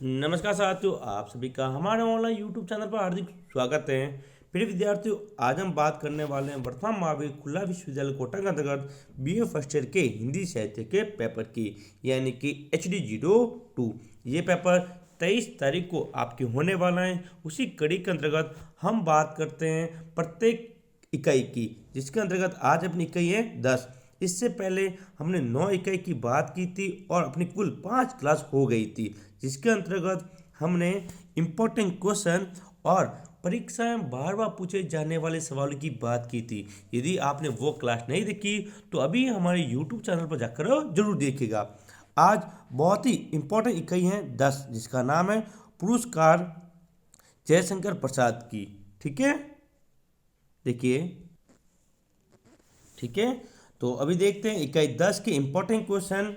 नमस्कार साथियों, आप सभी का हमारे ऑनलाइन यूट्यूब चैनल पर हार्दिक स्वागत है। प्रिय विद्यार्थियों, आज हम बात करने वाले हैं वर्तमान महावीर खुला विश्वविद्यालय कोटा के अंतर्गत बीए फर्स्ट ईयर के हिंदी साहित्य के पेपर की, यानी कि HD02। ये पेपर 23 तारीख को आपके होने वाला है। उसी कड़ी के अंतर्गत हम बात करते हैं प्रत्येक इकाई की, जिसके अंतर्गत आज अपनी इकाई है 10। इससे पहले हमने 9 इकाई की बात की थी और अपनी कुल 5 क्लास हो गई थी, जिसके अंतर्गत हमने इम्पोर्टेंट क्वेश्चन और परीक्षा में बार बार पूछे जाने वाले सवालों की बात की थी। यदि आपने वो क्लास नहीं देखी तो अभी हमारे यूट्यूब चैनल पर जाकर जरूर देखिएगा। आज बहुत ही इम्पोर्टेंट इकाई है 10, जिसका नाम है पुरस्कार जयशंकर प्रसाद की। ठीक है, देखिए। ठीक है, तो अभी देखते हैं इकाई 10 के इम्पोर्टेंट क्वेश्चन।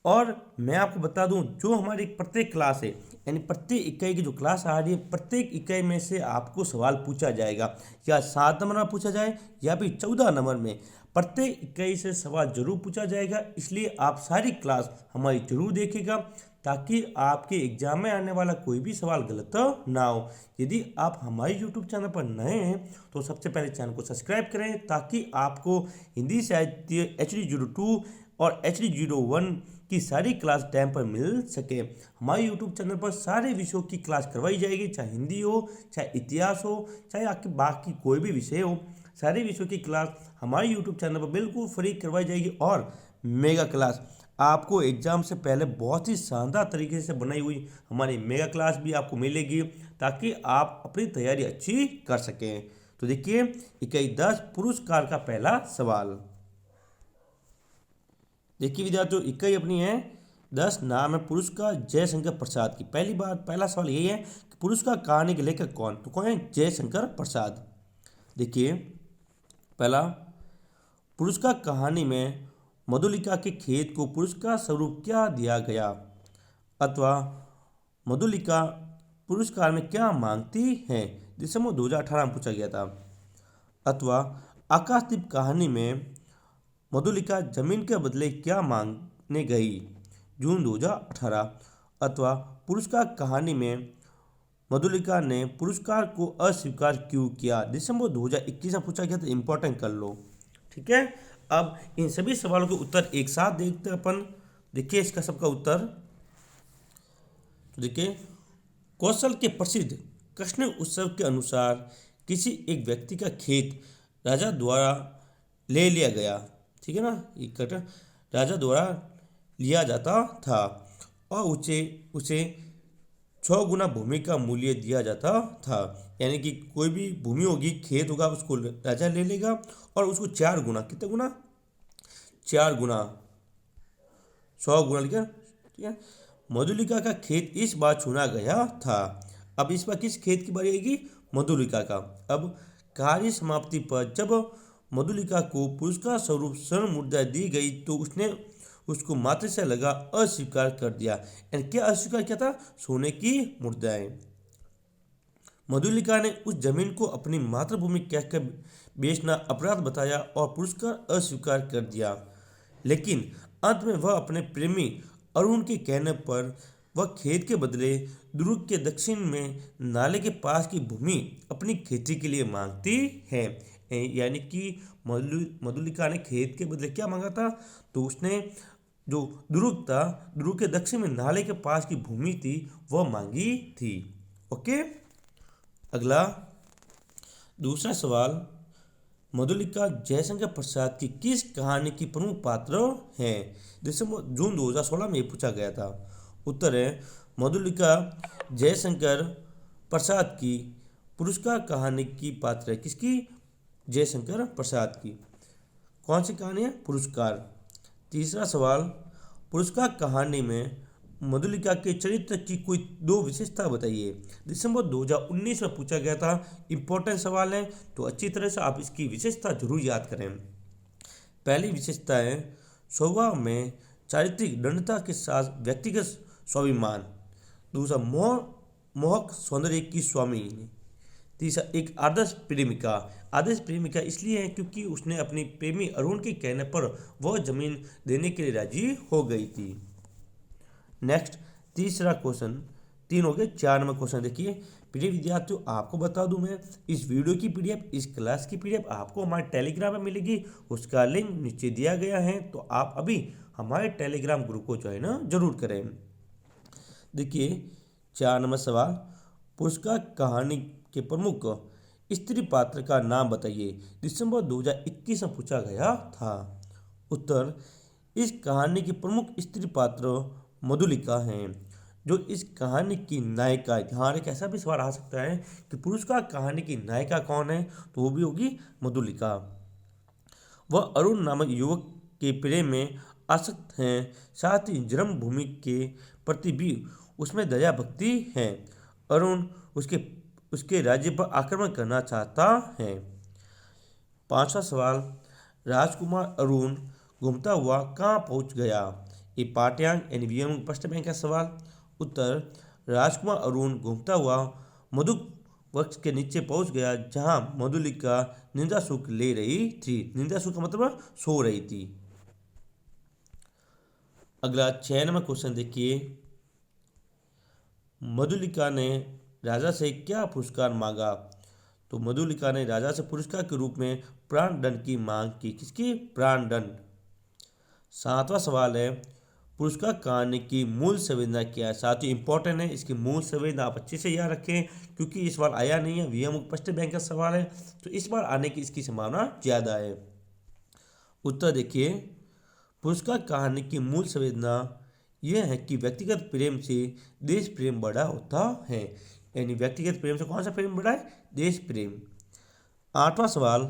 और मैं आपको बता दूं, जो हमारी प्रत्येक क्लास है, यानी प्रत्येक इकाई की जो क्लास आ रही है, प्रत्येक इकाई में से आपको सवाल पूछा जाएगा। या 7 नंबर में पूछा जाए या फिर 14 नंबर में, प्रत्येक इकाई से सवाल जरूर पूछा जाएगा। इसलिए आप सारी क्लास हमारी जरूर देखिएगा, ताकि आपके एग्जाम में आने वाला कोई भी सवाल गलत ना हो। यदि आप हमारे यूट्यूब चैनल पर नए हैं तो सबसे पहले चैनल को सब्सक्राइब करें, ताकि आपको हिंदी साहित्य HD02 और HD01 की सारी क्लास टाइम पर मिल सके। हमारे यूट्यूब चैनल पर सारे विषयों की क्लास करवाई जाएगी, चाहे हिंदी हो, चाहे इतिहास हो, चाहे आपके बाकी कोई भी विषय हो। सारे विषयों की क्लास हमारे यूट्यूब चैनल पर बिल्कुल फ्री करवाई जाएगी। और मेगा क्लास आपको एग्जाम से पहले बहुत ही शानदार तरीके से बनाई हुई हमारी मेगा क्लास भी आपको मिलेगी, ताकि आप अपनी तैयारी अच्छी कर सकें। तो देखिए, इकाई 10 पुरस्कार का पहला सवाल। देखिए विद्यार्थियों, इकाई अपनी है 10, नाम है पुरस्कार जयशंकर प्रसाद की। पहला सवाल यही है कि पुरस्कार कहानी के लेखक कौन? तो कौन है? जयशंकर प्रसाद। देखिए, पहला, पुरस्कार कहानी में मधुलिका के खेत को पुरस्कार स्वरूप क्या दिया गया? अथवा मधुलिका पुरस्कार में क्या मांगती है? दिसंबर 2018 में पूछा गया था। अथवा आकाशदीप कहानी में मधुलिका जमीन के बदले क्या मांगने गई? जून 2018। अथवा पुरस्कार कहानी में मधुलिका ने पुरस्कार को अस्वीकार क्यों किया? दिसंबर 2021 में पूछा गया था। इंपॉर्टेंट कर लो। ठीक है, अब इन सभी सवालों के उत्तर एक साथ देखते हैं अपन। देखिए इसका सबका उत्तर। तो देखिए, कौशल के प्रसिद्ध कृष्ण उत्सव के अनुसार किसी एक व्यक्ति का खेत राजा द्वारा ले लिया गया। ठीक है ना, ये कट राजा द्वारा लिया जाता था और उसे उसे 6 गुना भूमि का मूल्य दिया जाता था। यानी कि कोई भी भूमि होगी, खेत होगा, उसको राजा ले लेगा और उसको 4 गुना, कितने गुना? 4 गुना, 100 गुना लिखा। ठीक है, मधुलिका का खेत इस बार चुना गया था। अब इस बार किस खेत की बारी आएगी? मधुलिका का। अब कार्य समाप्ति पर जब मधुलिका को पुरस्कार स्वरूप स्वर्ण मुद्रा दी गई तो उसने उसको माथे से लगा अस्वीकार कर दिया। यानी क्या अस्वीकार किया था? सोने की मुद्राएं। मधुलिका ने उस जमीन को अपनी मातृभूमि कहकर बेचना अपराध बताया और पुरस्कार अस्वीकार कर दिया। लेकिन अंत में वह अपने प्रेमी अरुण के कहने पर वह खेत के बदले दुर्ग के दक्षिण में नाले के पास की भूमि अपनी खेती के लिए मांगती है। यानी कि मधुलिका ने खेत के बदले क्या मांगा था? तो उसने जो दुर्ग था, दुर्ग के दक्षिण में नाले के पास की भूमि थी, वह मांगी थी। ओके, अगला दूसरा सवाल, मधुलिका जयशंकर प्रसाद की किस कहानी की प्रमुख पात्र हैं? जून 2016 में ये पूछा गया था। उत्तर है मधुलिका जयशंकर प्रसाद की पुरस्कार कहानी की पात्र है। किसकी? जयशंकर प्रसाद की। कौन सी कहानी है? पुरस्कार। तीसरा सवाल, पुरस्कार कहानी में मधुलिका के चरित्र की कोई 2 विशेषता बताइए। दिसंबर 2019 में पूछा गया था। इंपॉर्टेंट सवाल है, तो अच्छी तरह से आप इसकी विशेषता जरूर याद करें। पहली विशेषता है स्वभाव में चारित्रिक दृढ़ता के साथ व्यक्तिगत स्वाभिमान। दूसरा, मोहक सौंदर्य की स्वामी। तीसरा, एक आदर्श प्रेमिका। आदर्श प्रेमिका इसलिए है क्योंकि उसने अपनी प्रेमी अरुण के कहने पर वह जमीन देने के लिए राजी हो गई थी। नेक्स्ट, तीसरा क्वेश्चन, 3 हो गए। 4 नंबर क्वेश्चन देखिए। प्रिय विद्यार्थियों, आपको बता दूं मैं, इस वीडियो की पीडीएफ, इस क्लास की पीडीएफ आपको हमारे टेलीग्राम में मिलेगी। उसका लिंक नीचे दिया गया है, तो आप अभी हमारे टेलीग्राम ग्रुप को ज्वाइन जरूर करें। देखिए 4 नंबर सवाल, पुष्कर कहानी के प्रमुख स्त्री पात्र का नाम बताइए। दिसंबर 2021 में पूछा गया था। उत्तर, इस कहानी की प्रमुख स्त्री पात्र मधुलिका हैं, जो इस कहानी की नायिका है। यहाँ एक ऐसा भी सवाल आ सकता है कि पुष्कर कहानी की नायिका कौन है, तो वो भी होगी मधुलिका। वह अरुण नामक युवक के प्रेम में आसक्त हैं, साथ ही जन्मभूमि के प्रति भी उसमें दया भक्ति है। अरुण उसके राज्य पर आक्रमण करना चाहता है। 5वां सवाल, राजकुमार अरुण घूमता हुआ कहाँ पहुँच गया। ये पाठ्यांक यानी व्यायाम प्रश्न बैंक का सवाल। उत्तर, राजकुमार अरुण घूमता हुआ मधुक वृक्ष के नीचे पहुंच गया, जहां मधुलिका निंदा सुख ले रही थी। निंदा सुख का मतलब सो रही थी। अगला 6 नंबर क्वेश्चन देखिए। मधुलिका ने राजा से क्या पुरस्कार मांगा। तो मधुलिका ने राजा से पुरस्कार के रूप में प्राण दंड की मांग की। किसकी? प्राण दंड। 7वां सवाल है, पुरस्कार कहानी की मूल संवेदना क्या है। साथ ही इंपॉर्टेंट है, इसकी मूल संवेदना आप अच्छे से याद रखें, क्योंकि इस बार आया नहीं है, वीएम प्रश्न बैंक का सवाल है, तो इस बार आने की इसकी संभावना ज़्यादा है। उत्तर देखिए, पुरस्कार कहानी की मूल संवेदना यह है कि व्यक्तिगत प्रेम से देश प्रेम बड़ा होता है। यानी व्यक्तिगत प्रेम से कौन सा प्रेम बड़ा है? देश प्रेम। 8वां सवाल,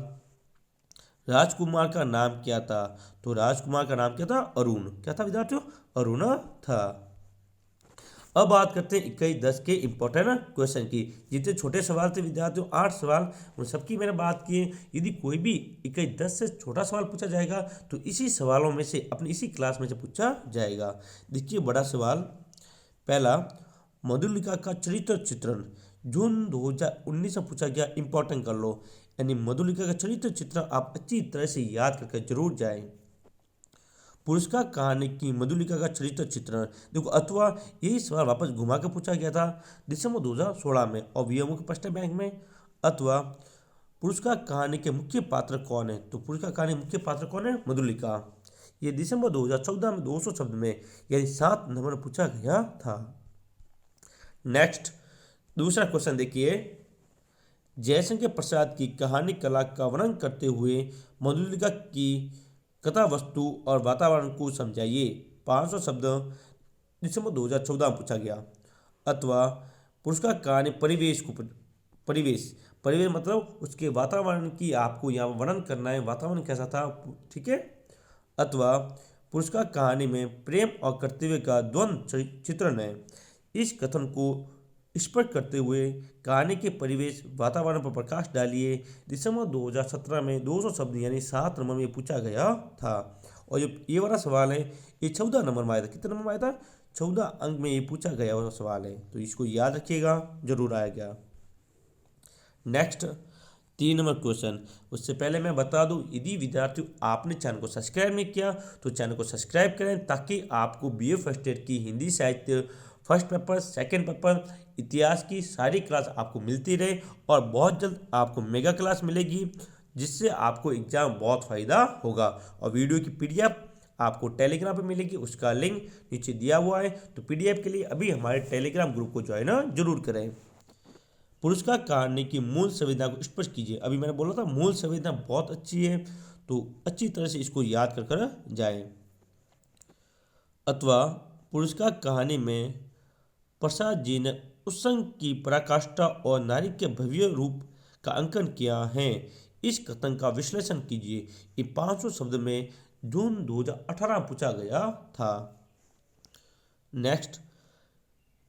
राजकुमार का नाम क्या था। तो राजकुमार का नाम क्या था? अरुण। क्या था विद्यार्थियों? अरुण था। अब बात करते हैं 21-10 के इंपॉर्टेंट क्वेश्चन की। जितने छोटे सवाल थे विद्यार्थियों, 8 सवाल, उन सबकी मैंने बात की। यदि कोई भी 21-10 से छोटा सवाल पूछा जाएगा तो इसी सवालों में से, अपनी इसी क्लास में से पूछा जाएगा। देखिए बड़ा सवाल पहला, मधुलिका का चरित्र चित्रण जून 2019 में पूछा गया। इंपॉर्टेंट कर लो, यानी मधुलिका का चरित्र चित्रण आप अच्छी तरह से याद करके जरूर जाएं। पुरस्कार कहानी की मधुलिका का चरित्र चित्रण देखो, अथवा यही सवाल वापस घुमा के पूछा गया था दिसंबर 2016 में और वीएमओ के प्रश्न बैंक में। अथवा पुरस्कार कहानी के मुख्य पात्र कौन है। तो पुरस्कार कहानी मुख्य पात्र कौन है? मधुलिका। ये दिसंबर 2014 में 200 शब्द में यानी 7 नंबर पूछा गया था। नेक्स्ट दूसरा क्वेश्चन देखिए। जयशंकर प्रसाद की कहानी कला का वर्णन करते हुए मधुलिका की कथा वस्तु और वातावरण को समझाइए। 500 शब्द दिसंबर 2014 में पूछा गया। अथवा पुरस्कार कहानी परिवेश मतलब उसके वातावरण की आपको यहाँ वर्णन करना है, वातावरण कैसा था, ठीक है। अथवा पुरस्कार कहानी में प्रेम और कर्तव्य का द्वंद्व चित्रण है। इस कथन को स्पष्ट करते हुए कहानी के परिवेश वातावरण पर प्रकाश डालिए। दिसंबर 2017 में 200 शब्द यानी 7 नंबर में पूछा गया था। और जो ये वाला सवाल है ये 14 नंबर में आया था। कितने नंबर में आया था? 14 अंक में ये पूछा गया वाला सवाल है, तो इसको याद रखिएगा, जरूर आएगा। Next 3 number question. उससे पहले मैं बता दूं, यदि विद्यार्थियों आपने चैनल को सब्सक्राइब नहीं किया तो चैनल को सब्सक्राइब करें, ताकि आपको बीए फर्स्ट ईयर की हिंदी साहित्य फर्स्ट पेपर, सेकंड पेपर, इतिहास की सारी क्लास आपको मिलती रहे। और बहुत जल्द आपको मेगा क्लास मिलेगी, जिससे आपको एग्जाम बहुत फ़ायदा होगा। और वीडियो की पीडीएफ आपको टेलीग्राम पे मिलेगी, उसका लिंक नीचे दिया हुआ है। तो पीडीएफ के लिए अभी हमारे टेलीग्राम ग्रुप को ज्वाइन जरूर करें। पुरस्कार कहानी की मूल संवेदना को स्पष्ट कीजिए। अभी मैंने बोला था मूल संवेदना बहुत अच्छी है, तो अच्छी तरह से इसको याद कर जाएं। अथवा पुरस्कार कहानी में प्रसाद जी ने उत्संग की पराकाष्ठा और नारी के भव्य रूप का अंकन किया है। इस कथन का विश्लेषण कीजिए। ये 500 शब्द में जून 2018 पूछा गया था। नेक्स्ट,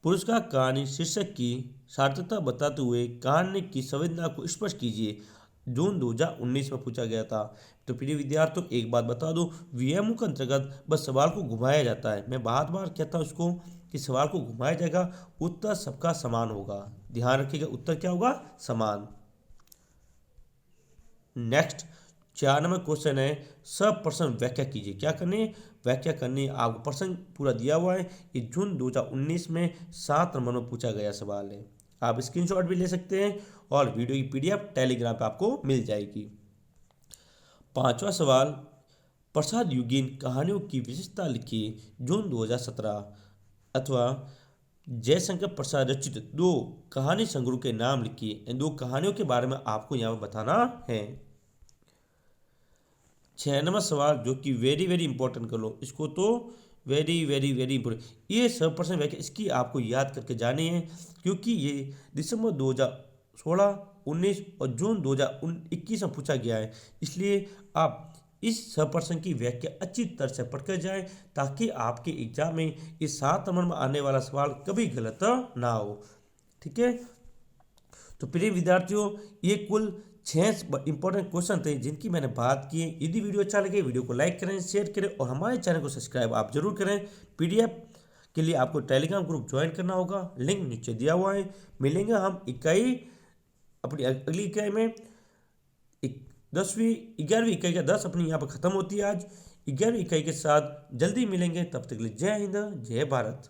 पुरस्कार कहानी शीर्षक की सार्थकता बताते हुए कहानी की संवेदना को स्पष्ट कीजिए। जून 2019 में पूछा गया था। तो प्रिय विद्यार्थियों एक बात बता दूं, वीएमओ के अंतर्गत बस सवाल को घुमाया जाता है। मैं बार बार कहता हूं इसको कि सवाल को घुमाया जाएगा, उत्तर सबका समान होगा। ध्यान रखिएगा, उत्तर क्या होगा? समान। नेक्स्ट 4 नंबर क्वेश्चन है सप्रश्न व्याख्या कीजिए। क्या करनी है? व्याख्या करनी है। आपको प्रश्न पूरा दिया हुआ है। ये जून 2019 में 7 नंबर में पूछा गया सवाल है। आप स्क्रीनशॉट भी ले सकते हैं और वीडियो की पीडीएफ टेलीग्राम पे आपको मिल जाएगी। 5वां सवाल, प्रसाद युगीन कहानियों की विशेषता लिखिए। जून 2017 अथवा जयशंकर प्रसाद रचित 2 कहानी संग्रह के नाम लिखिए। इन 2 कहानियों के बारे में आपको यहाँ पर बताना है। 6 नंबर सवाल जो कि वेरी वेरी इंपॉर्टेंट कर लो इसको, तो वेरी वेरी वेरी इंपॉर्टेंट। ये 100% व्याख्या इसकी आपको याद करके जानी है, क्योंकि ये दिसंबर 2016, 19 और जून 2021 में पूछा गया है। इसलिए आप इस 100% की व्याख्या अच्छी तरह से पढ़कर जाएं, ताकि आपके एग्जाम में इस 7 नंबर में आने वाला सवाल कभी गलत ना हो। ठीक है, तो प्रिय विद्यार्थियों, ये कुल 6 इंपॉर्टेंट क्वेश्चन थे जिनकी मैंने बात की। यदि वीडियो अच्छा लगे वीडियो को लाइक करें, शेयर करें और हमारे चैनल को सब्सक्राइब आप जरूर करें। पीडीएफ के लिए आपको टेलीग्राम ग्रुप ज्वाइन करना होगा, लिंक नीचे दिया हुआ है। मिलेंगे हम अपनी अगली इकाई में। 11वीं इकाई का 10 अपनी यहाँ पर ख़त्म होती है आज। 11वीं इकाई के साथ जल्दी मिलेंगे, तब तक के लिए जय हिंद, जय भारत।